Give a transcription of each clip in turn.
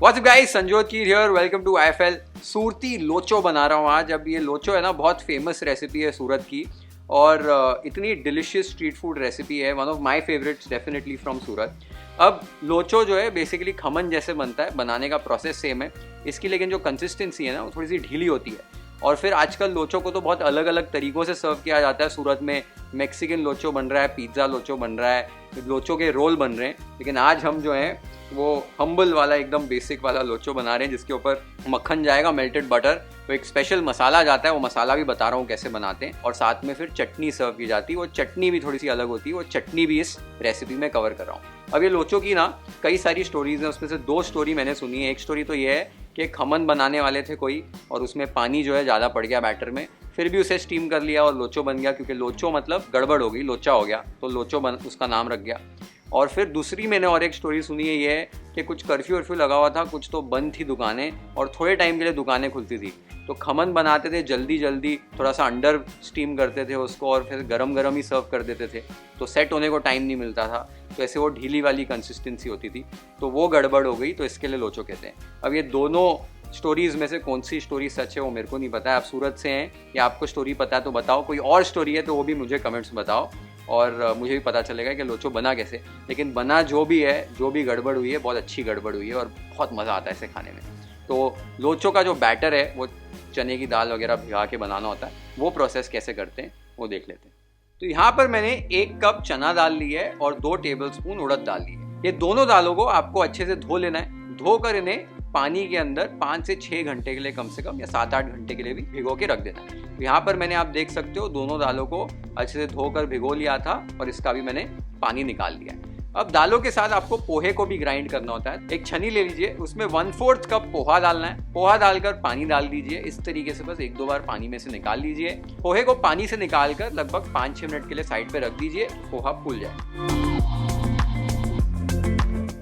What's up guys, Sanjyot Keer here, welcome to IFL. Surti locho बना रहा हूँ आज। अब ये लोचो है ना, बहुत फेमस रेसिपी है सूरत की और इतनी डिलिशियस स्ट्रीट फूड रेसिपी है, one of my favourites definitely from Surat. अब लोचो जो है बेसिकली खमन जैसे बनता है, बनाने का प्रोसेस सेम है इसकी, लेकिन जो कंसिस्टेंसी है ना वो थोड़ी सी ढीली होती है। और फिर आजकल लोचो को तो बहुत अलग अलग तरीक़ों से सर्व किया जाता है। सूरत में मैक्सिकन लोचो बन रहा है, पिज़्ज़ा लोचो बन रहा है, लोचो के रोल बन रहे हैं, लेकिन आज हम जो हैं वो हम्बल वाला एकदम बेसिक वाला लोचो बना रहे हैं, जिसके ऊपर मक्खन जाएगा, मेल्टेड बटर, तो एक स्पेशल मसाला जाता है, वो मसाला भी बता रहा हूँ कैसे बनाते हैं, और साथ में फिर चटनी सर्व की जाती है। वो चटनी भी थोड़ी सी अलग होती है, वो चटनी भी इस रेसिपी में कवर कर रहा हूँ। अब ये लोचो की ना कई सारी स्टोरीज हैं, उसमें से 2 स्टोरी मैंने सुनी है। एक स्टोरी तो ये है कि खमन बनाने वाले थे कोई, और उसमें पानी जो है ज़्यादा पड़ गया बैटर में, फिर भी उसे स्टीम कर लिया और लोचो बन गया, क्योंकि लोचो मतलब गड़बड़ हो गई, लोचा हो गया, तो लोचो बन उसका नाम रख गया। और फिर दूसरी मैंने और एक स्टोरी सुनी है, ये है कि कुछ कर्फ्यू वर्फ्यू लगा हुआ था, कुछ तो बंद थी दुकानें, और थोड़े टाइम के लिए दुकानें खुलती थी, तो खमन बनाते थे जल्दी जल्दी, थोड़ा सा अंडर स्टीम करते थे उसको, और फिर गरम गरम ही सर्व कर देते थे, तो सेट होने को टाइम नहीं मिलता था, तो ऐसे वो ढीली वाली कंसिस्टेंसी होती थी, तो वो गड़बड़ हो गई, तो इसके लिए लोचो कहते हैं। अब ये दोनों स्टोरीज में से कौन सी स्टोरी सच है वो मेरे को नहीं पता है। आप सूरत से हैं या आपको स्टोरी पता है तो बताओ, कोई और स्टोरी है तो वो भी मुझे कमेंट्स बताओ, और मुझे भी पता चलेगा कि लोचो बना कैसे। लेकिन बना जो भी है, जो भी गड़बड़ हुई है, बहुत अच्छी गड़बड़ हुई है और बहुत मज़ा आता है इसे खाने में। तो लोचो का जो बैटर है वो चने की दाल वगैरह भिगा के बनाना होता है, वो प्रोसेस कैसे करते हैं वो देख लेते हैं। तो यहाँ पर मैंने 1 कप चना दाल ली है और 2 टेबलस्पून उड़द दाल ली है। ये दोनों दालों को आपको अच्छे से धो लेना है। धोकर इन्हें पानी के अंदर 5 से 6 घंटे के लिए कम से कम, या 7-8 घंटे के लिए भी भिगो के रख देना है। तो यहाँ पर मैंने, आप देख सकते हो, दोनों दालों को अच्छे से धोकर भिगो लिया था और इसका भी मैंने पानी निकाल लिया है। अब दालों के साथ आपको पोहे को भी ग्राइंड करना होता है। एक छन्नी ले लीजिए, उसमें 1/4 कप पोहा डालना है। पोहा डालकर पानी डाल दीजिए, इस तरीके से बस 1-2 बार पानी में से निकाल लीजिए। पोहे को पानी से निकाल कर लगभग 5-6 मिनट के लिए साइड पे रख दीजिए, पोहा फूल जाए।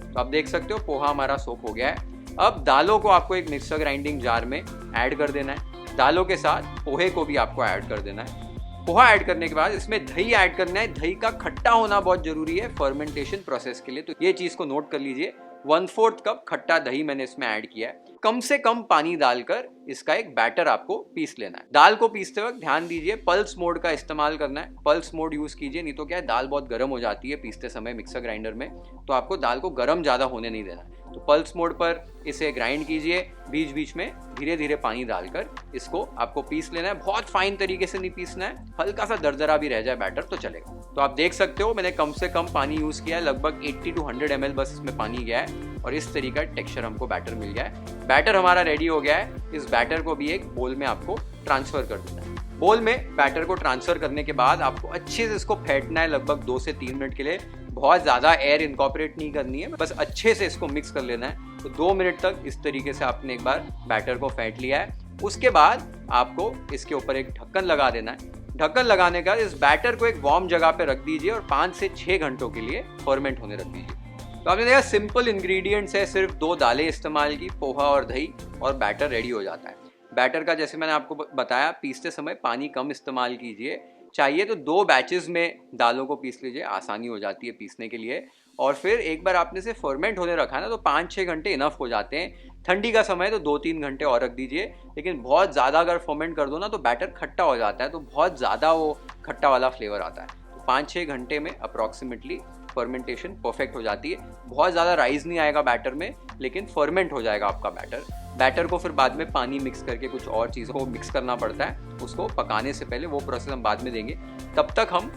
तो आप देख सकते हो पोहा हमारा सोक हो गया है। अब दालों को आपको एक मिक्सर ग्राइंडिंग जार में ऐड कर देना है। दालों के साथ पोहे को भी आपको ऐड कर देना है। पोहा ऐड करने के बाद इसमें दही ऐड करना है। दही का खट्टा होना बहुत जरूरी है फर्मेंटेशन प्रोसेस के लिए, तो ये चीज को नोट कर लीजिए। 1/4 कप खट्टा दही मैंने इसमें ऐड किया है। कम से कम पानी डालकर इसका एक बैटर आपको पीस लेना है। दाल को पीसते वक्त ध्यान दीजिए, पल्स मोड का इस्तेमाल करना है। पल्स मोड यूज कीजिए, नहीं तो क्या है, दाल बहुत गर्म हो जाती है पीसते समय मिक्सर ग्राइंडर में, तो आपको दाल को गर्म ज्यादा होने नहीं देना है। तो पल्स मोड पर इसे ग्राइंड कीजिए, बीच बीच में धीरे धीरे पानी डालकर इसको आपको पीस लेना है। बहुत फाइन तरीके से नहीं पीसना है, हल्का सा दरदरा भी रह जाए बैटर तो चलेगा। तो आप देख सकते हो मैंने कम से कम पानी यूज किया है, लगभग 80 to 100 ml बस इसमें पानी गया है, और इस तरीका टेक्सचर हमको बैटर मिल गया है। बैटर हमारा रेडी हो गया है। इस बैटर को भी एक बोल में आपको ट्रांसफर कर देना है। बोल में बैटर को ट्रांसफर करने के बाद आपको अच्छे से इसको फेंटना है, लगभग 2 से 3 मिनट के लिए। बहुत ज़्यादा एयर इनकॉर्पोरेट नहीं करनी है, बस अच्छे से इसको मिक्स कर लेना है। तो 2 मिनट तक इस तरीके से आपने एक बार बैटर को फेंट लिया है। उसके बाद आपको इसके ऊपर एक ढक्कन लगा देना है। ढक्कन लगाने का इस बैटर को एक वार्म जगह पे रख दीजिए और 5 से 6 घंटों के लिए फर्मेंट होने रख दीजिए। तो आपने देखा सिंपल इंग्रेडिएंट्स है, सिर्फ 2 दालें इस्तेमाल की, पोहा और दही, और बैटर रेडी हो जाता है। बैटर का जैसे मैंने आपको बताया, पीसते समय पानी कम इस्तेमाल कीजिए। चाहिए तो 2 बैचेस में दालों को पीस लीजिए, आसानी हो जाती है पीसने के लिए। और फिर एक बार आपने इसे फर्मेंट होने रखा ना, तो 5-6 घंटे इनफ हो जाते हैं। ठंडी का समय तो 2-3 घंटे और रख दीजिए, लेकिन बहुत ज़्यादा अगर फर्मेंट कर दो ना तो बैटर खट्टा हो जाता है, तो बहुत ज़्यादा वो खट्टा वाला फ्लेवर आता है। तो 5-6 घंटे में अप्रॉक्सीमेटली फर्मेंटेशन परफेक्ट हो जाती है। बहुत ज़्यादा राइज नहीं आएगा बैटर में, लेकिन फर्मेंट हो जाएगा आपका बैटर। बैटर को फिर बाद में पानी मिक्स करके कुछ और चीज़ों को मिक्स करना पड़ता है, उसको पकाने से पहले, वो प्रोसेस हम बाद में देंगे। तब तक हम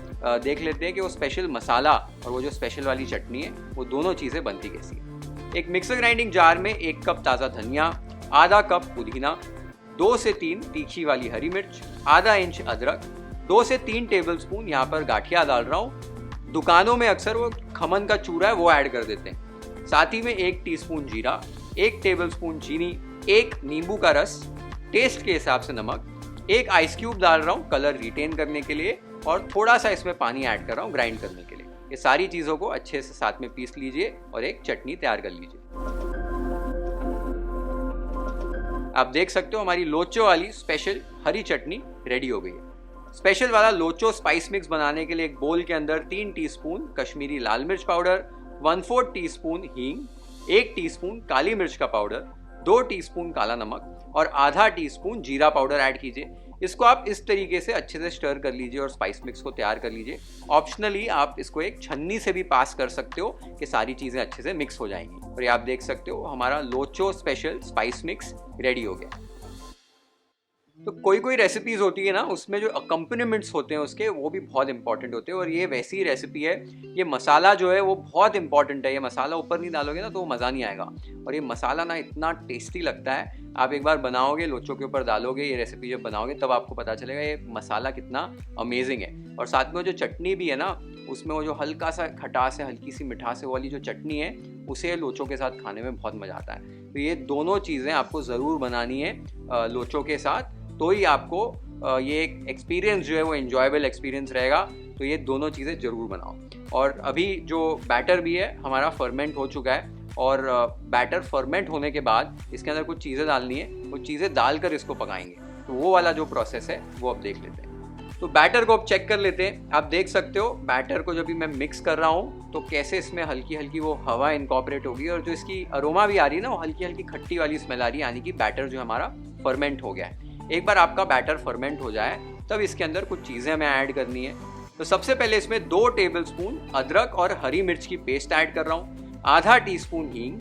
देख लेते हैं कि वो स्पेशल मसाला और वो जो स्पेशल वाली चटनी है, वो दोनों चीज़ें बनती कैसी है। एक मिक्सर ग्राइंडिंग जार में 1 कप ताज़ा धनिया, आधा कप पुदीना, 2 से 3 तीखी वाली हरी मिर्च, आधा इंच अदरक, 2 से 3 टेबलस्पून यहाँ पर गाठिया डाल रहा हूँ। दुकानों में अक्सर वो खमन का चूरा है वो ऐड कर देते हैं। साथ ही में 1 टीस्पून जीरा, 1 टेबलस्पून चीनी, 1 नींबू का रस, टेस्ट के हिसाब से नमक, 1 आइस क्यूब डाल रहा हूँ कलर रिटेन करने के लिए, और थोड़ा सा इसमें पानी ऐड कर रहा हूँ ग्राइंड करने के लिए। ये सारी चीज़ों को अच्छे से साथ में पीस लीजिए और एक चटनी तैयार कर लीजिए। आप देख सकते हो हमारी लोचो वाली स्पेशल हरी चटनी रेडी हो गई है। स्पेशल वाला लोचो स्पाइस मिक्स बनाने के लिए एक बोल के अंदर 3 टीस्पून कश्मीरी लाल मिर्च पाउडर, 1/4 टीस्पून हींग, 1 टीस्पून काली मिर्च का पाउडर, 2 टीस्पून काला नमक और आधा टीस्पून जीरा पाउडर ऐड कीजिए। इसको आप इस तरीके से अच्छे से स्टर कर लीजिए और स्पाइस मिक्स को तैयार कर लीजिए। ऑप्शनली आप इसको एक छन्नी से भी पास कर सकते हो कि सारी चीज़ें अच्छे से मिक्स हो जाएंगी। और ये आप देख सकते हो हमारा locho special spice mix ready हो गया। तो कोई कोई रेसिपीज होती है ना, उसमें जो अकम्पनीमेंट्स होते हैं उसके, वो भी बहुत इंपॉर्टेंट होते हैं और ये वैसी ही रेसिपी है। ये मसाला जो है वो बहुत इंपॉर्टेंट है। ये मसाला ऊपर नहीं डालोगे ना तो वो मज़ा नहीं आएगा। और ये मसाला ना इतना टेस्टी लगता है, आप एक बार बनाओगे, लोचो के ऊपर डालोगे, ये रेसिपी जब बनाओगे तब आपको पता चलेगा ये मसाला कितना अमेजिंग है। और साथ में जो चटनी भी है ना, उसमें वो जो हल्का सा खटास है, हल्की सी मिठास वाली जो चटनी है, उसे लोचो के साथ खाने में बहुत मज़ा आता है। तो ये दोनों चीज़ें आपको ज़रूर बनानी है लोचो के साथ, तो ही आपको ये एक एक्सपीरियंस जो है वो एंजॉयबल एक्सपीरियंस रहेगा। तो ये दोनों चीज़ें ज़रूर बनाओ। और अभी जो बैटर भी है हमारा फर्मेंट हो चुका है, और बैटर फर्मेंट होने के बाद इसके अंदर कुछ चीज़ें डालनी है, वो चीज़ें डालकर इसको पकाएंगे। तो वो वाला जो प्रोसेस है वो अब देख लेते हैं। तो बैटर को अब चेक कर लेते हैं। आप देख सकते हो बैटर को जब भी मैं मिक्स कर रहा हूँ तो कैसे इसमें हल्की हल्की वो हवा इनकॉर्पोरेट होगी, और जो इसकी अरोमा भी आ रही है ना, वो हल्की हल्की खट्टी वाली स्मेल आ रही है, यानी कि बैटर जो हमारा फर्मेंट हो गया है। एक बार आपका बैटर फर्मेंट हो जाए तब इसके अंदर कुछ चीज़ें हमें ऐड करनी है। तो सबसे पहले इसमें 2 टेबलस्पून अदरक और हरी मिर्च की पेस्ट ऐड कर रहा हूँ, आधा टीस्पून हींग,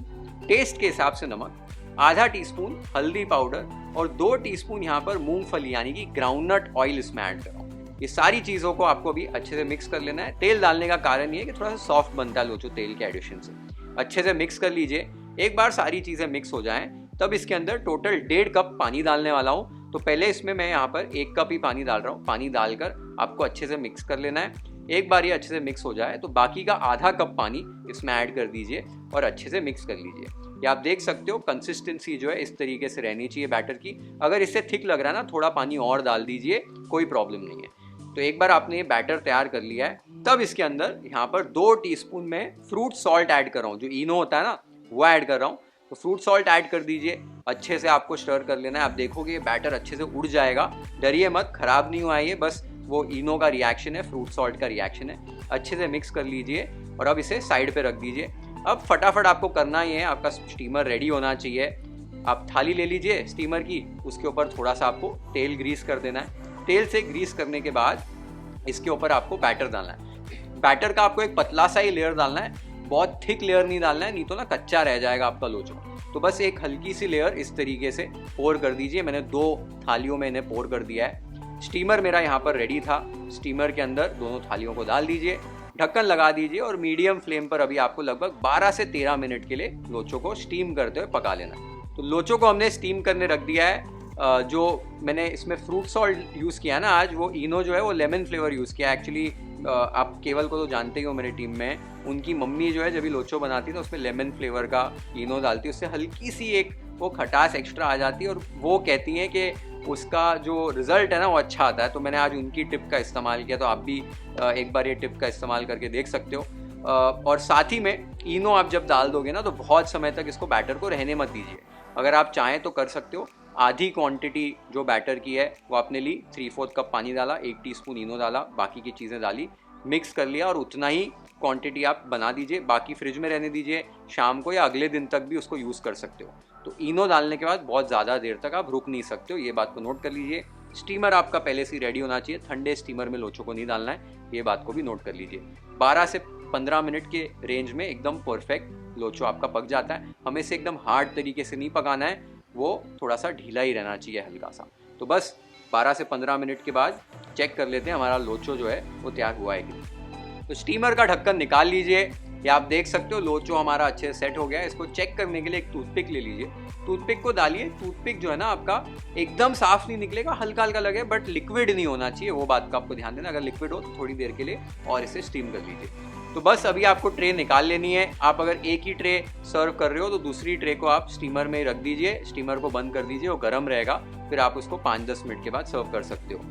टेस्ट के हिसाब से नमक, आधा टीस्पून हल्दी पाउडर और 2 टीस्पून यहाँ पर मूंगफली यानी कि ग्राउंडनट ऑयल इसमें ऐड कर रहा हूँ। ये सारी चीज़ों को आपको अभी अच्छे से मिक्स कर लेना है। तेल डालने का कारण ये है कि थोड़ा सा सॉफ्ट बनता है लोचो तेल के एडिशन से। अच्छे से मिक्स कर लीजिए। एक बार सारी चीज़ें मिक्स हो जाएं तब इसके अंदर टोटल 1.5 कप पानी डालने वाला हूँ। तो पहले इसमें मैं यहाँ पर 1 कप ही पानी डाल रहा हूँ। पानी डालकर आपको अच्छे से मिक्स कर लेना है। एक बार ये अच्छे से मिक्स हो जाए तो बाकी का आधा कप पानी इसमें ऐड कर दीजिए और अच्छे से मिक्स कर लीजिए। ये आप देख सकते हो कंसिस्टेंसी जो है इस तरीके से रहनी चाहिए बैटर की। अगर इससे थिक लग रहा है ना, थोड़ा पानी और डाल दीजिए, कोई प्रॉब्लम नहीं है। तो एक बार आपने ये बैटर तैयार कर लिया है, तब इसके अंदर यहाँ पर 2 टीस्पून में फ्रूट सॉल्ट ऐड कर रहा हूँ। जो इनो होता है ना, वो ऐड कर रहा हूँ। तो फ्रूट सॉल्ट ऐड कर दीजिए। अच्छे से आपको स्टर कर लेना है। आप देखोगे ये बैटर अच्छे से उड़ जाएगा। डरिए मत, खराब नहीं हुआ है ये, बस वो इनो का रिएक्शन है, फ्रूट सॉल्ट का रिएक्शन है। अच्छे से मिक्स कर लीजिए और अब इसे साइड पे रख दीजिए। अब फटाफट आपको करना ही है, आपका स्टीमर रेडी होना चाहिए। आप थाली ले लीजिए स्टीमर की, उसके ऊपर थोड़ा सा आपको तेल ग्रीस कर देना है। तेल से ग्रीस करने के बाद इसके ऊपर आपको बैटर डालना है। बैटर का आपको एक पतला सा ही लेयर डालना है, बहुत थिक लेयर नहीं डालना है, नहीं तो ना कच्चा रह जाएगा आपका लोचो। तो बस एक हल्की सी लेयर इस तरीके से पोर कर दीजिए। मैंने 2 थालियों में इन्हें पोर कर दिया है। स्टीमर मेरा यहाँ पर रेडी था। स्टीमर के अंदर दोनों थालियों को डाल दीजिए, ढक्कन लगा दीजिए और मीडियम फ्लेम पर अभी आपको लगभग 12 से 13 मिनट के लिए लोचो को स्टीम करते हुए पका लेना है। तो लोचो को हमने स्टीम करने रख दिया है। जो मैंने इसमें फ्रूट सॉल्ट यूज़ किया ना आज, वो इनो जो है वो लेमन फ्लेवर यूज़ किया। एक्चुअली आप केवल को तो जानते ही हो मेरी टीम में, उनकी मम्मी जो है जब भी लोचो बनाती है तो उसमें लेमन फ्लेवर का इनो डालती है, उससे हल्की सी एक वो खटास एक्स्ट्रा आ जाती है और वो कहती हैं कि उसका जो रिज़ल्ट है ना वो अच्छा आता है। तो मैंने आज उनकी टिप का इस्तेमाल किया। तो आप भी एक बार ये टिप का इस्तेमाल करके देख सकते हो। और साथ ही में इनो आप जब डाल दोगे ना तो बहुत समय तक इसको बैटर को रहने मत दीजिए। अगर आप चाहें तो कर सकते हो। आधी क्वांटिटी जो बैटर की है वो आपने ली, 3/4 कप पानी डाला, 1 टीस्पून इनो डाला, बाकी की चीज़ें डाली, मिक्स कर लिया और उतना ही क्वांटिटी आप बना दीजिए। बाकी फ्रिज में रहने दीजिए, शाम को या अगले दिन तक भी उसको यूज़ कर सकते हो। तो इनो डालने के बाद बहुत ज़्यादा देर तक आप रुक नहीं सकते हो, ये बात को नोट कर लीजिए। स्टीमर आपका पहले से रेडी होना चाहिए, ठंडे स्टीमर में लोचो को नहीं डालना है, ये बात को भी नोट कर लीजिए। 12 से 15 मिनट के रेंज में एकदम परफेक्ट लोचो आपका पक जाता है। हमें इसे एकदम हार्ड तरीके से नहीं पकाना है, वो थोड़ा सा ढीला ही रहना चाहिए, हल्का सा। तो बस 12 से 15 मिनट के बाद चेक कर लेते हैं हमारा लोचो जो है वो तैयार हुआ है कि नहीं। तो स्टीमर का ढक्कन निकाल लीजिए। ये आप देख सकते हो लोचो हमारा अच्छे से सेट हो गया है। इसको चेक करने के लिए एक टूथपिक ले लीजिए, टूथपिक को डालिए। टूथपिक जो है ना आपका एकदम साफ नहीं निकलेगा, हल्का हल्का लगे, बट लिक्विड नहीं होना चाहिए, वो बात का आपको ध्यान देना। अगर लिक्विड हो तो थोड़ी देर के लिए और इसे स्टीम कर लीजिए। तो बस अभी आपको ट्रे निकाल लेनी है। आप अगर एक ही ट्रे सर्व कर रहे हो तो दूसरी ट्रे को आप स्टीमर में रख दीजिए, स्टीमर को बंद कर दीजिए, वो गर्म रहेगा, फिर आप उसको 5-10 मिनट के बाद सर्व कर सकते हो।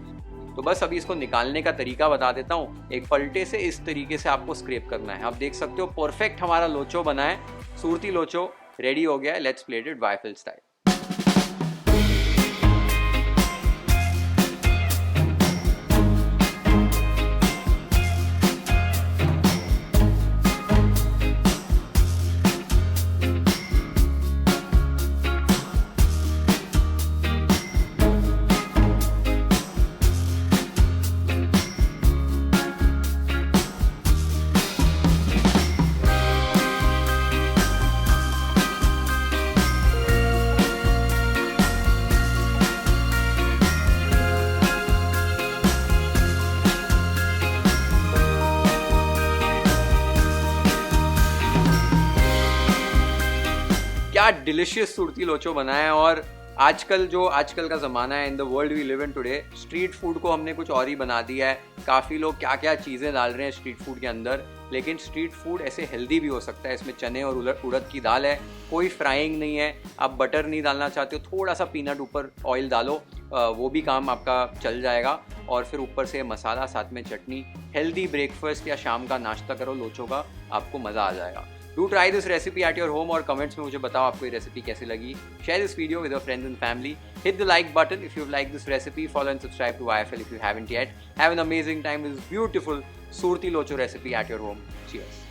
तो बस अभी इसको निकालने का तरीका बता देता हूँ। एक पलटे से इस तरीके से आपको स्क्रैप करना है। आप देख सकते हो परफेक्ट हमारा लोचो बना है, सूरती लोचो रेडी हो गया है। Let's plate it waffle style. क्या डिलिशियस सुरती लोचो बना है। और आजकल का ज़माना है, in the world we live in today, street food को हमने कुछ और ही बना दिया है। काफ़ी लोग क्या क्या चीज़ें डाल रहे हैं स्ट्रीट फूड के अंदर, लेकिन स्ट्रीट फूड ऐसे हेल्दी भी हो सकता है। इसमें चने और उड़द की दाल है, कोई फ्राइंग नहीं है। आप बटर नहीं डालना चाहते हो, थोड़ा सा पीनट ऊपर ऑयल डालो, वो भी काम आपका चल जाएगा। और फिर ऊपर से मसाला, साथ में चटनी। हेल्दी ब्रेकफास्ट या शाम का नाश्ता करो लोचो का, आपको मज़ा आ जाएगा। Do try this recipe at your home और कमेंट्स में मुझे बताओ आपको ये रेसिपी कैसी लगी। Share this video with your friends and family. Hit the like button if you like this recipe. Follow and subscribe to IFL if you haven't yet. Have an amazing time with this beautiful Surti Locho recipe at your home. Cheers.